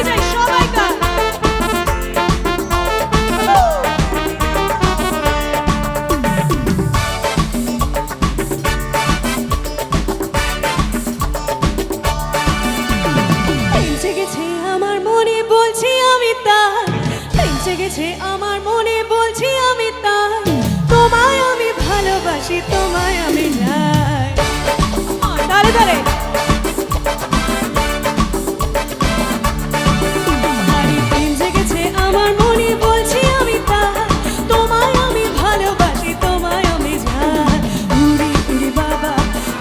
চাই সবাইকার। জেগেছে আমার মনে বলছি আমি তার, জেগেছে আমার মনে বলছি আমি তার, তোমায় আমি ভালোবাসি তোমায় আমি চাই। তারে তারে জেগেছে আমার মনে বলছি আমি তার, তোমায় আমি ভালোবাসি তোমায় আমি চাই। উড়ি উড়ি বাবা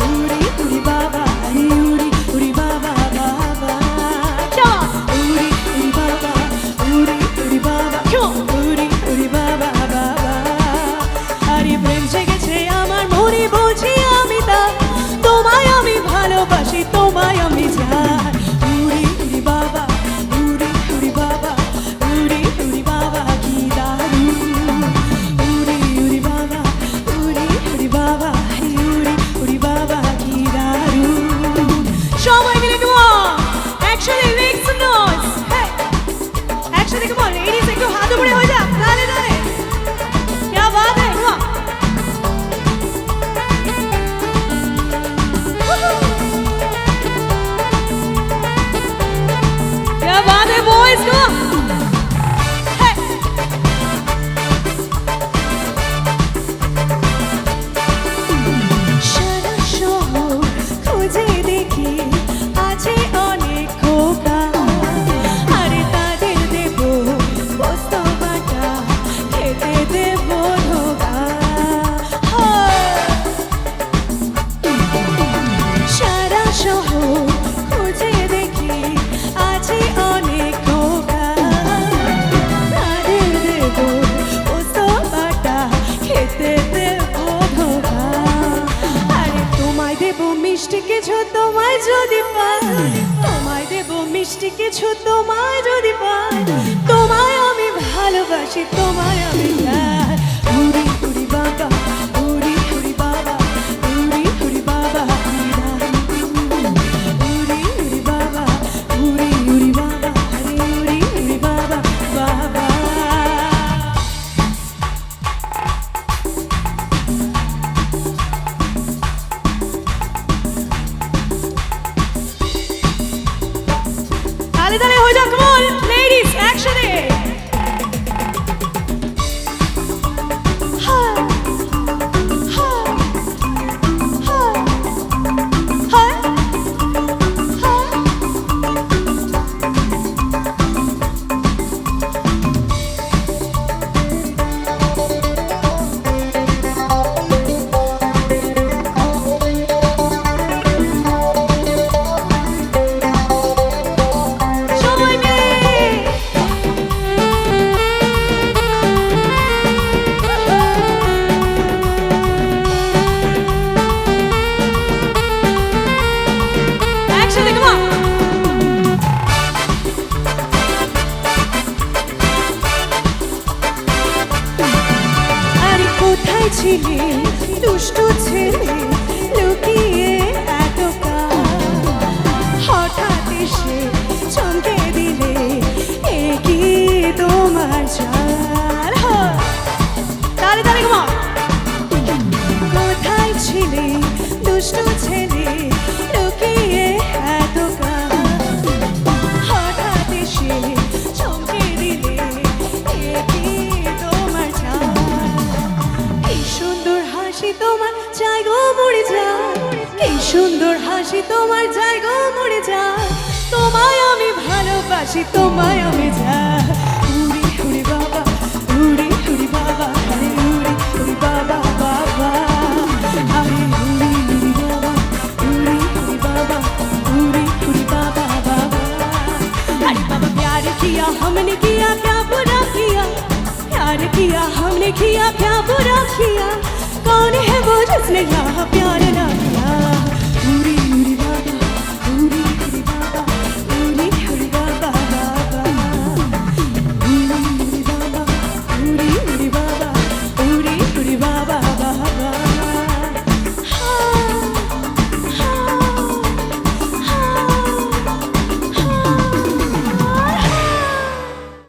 উড়ি উড়ি বাবা উড়ি উড়ি বাবা বাবা উড়ি উড়ি বাবা উড়ি উড়ি বাবা উড়ি উড়ি বাবা বাবা। আরে প্রেম জেগেছে আমার মনে বলছি আমি তার, তোমায় আমি ভালোবাসি তোমায় আমি চাই। উড়ি উড়ি বাবা উড়ি উড়ি বাবা উড়ি উড়ি বাবা কি দারুণ। উড়ি উড়ি বাবা উড়ি উড়ি বাবা উড়ি উড়ি বাবা কি দারুণ। সবাই মিলে come on একসাথে make some noise hey একসাথে come on ladies একটু হাত উপরে হয়ে যাক তালে তালে क्या बात है come on क्या बात है boys come on hey সারা শহর খুঁজে দেখি আছে অনেক খোকা, আরে তাদের দেব পোস্ত বাটা খেতে দেব ধোকা। সারা শহর খুঁজে দেখি আছে অনেক খোকা, তাদের দেব পোস্ত বাটা খেতে দেব ধোকা। আরে তোমায় দেব মিষ্টি কিছু তোমায় যদি পাই, তোমায় দেব মিষ্টি কিছু তোমায় যদি পাই, তোমায় আমি ভালোবাসি তোমায় আমি চাই। উড়ি উড়ি বাবা উড়ি উড়ি বাবা উড়ি উড়ি বাবা উড়ি উড়ি বাবা উড়ি উড়ি বাবা উড়ি উড়ি বাবা বাবা। তালে তালে হয়ে যাক come on ladies একসাথে হ্যাঁ হ্যাঁ হ্যাঁ হ্যাঁ হ্যাঁ। সবাই মিলে একসাথে come on আরে কোথায় ছিলে দুষ্টু ছেলে লুকিয়ে এতকাল, হঠাৎ এসে চমকে দিলে এ কি তোমার চাল। তালে তালে come on কোথায় ছিলে দুষ্টু ছেলে লুকিয়ে এতকাল, হঠাৎ এসে চমকে দিলে এ কি তোমার চাল। কি সুন্দর হাসি তোমার চাই গো মরে যায়, কি সুন্দর হাসি তোমার চাই গো মরে যায়, তোমায় আমি ভালোবাসি তোমায় আমি চাই।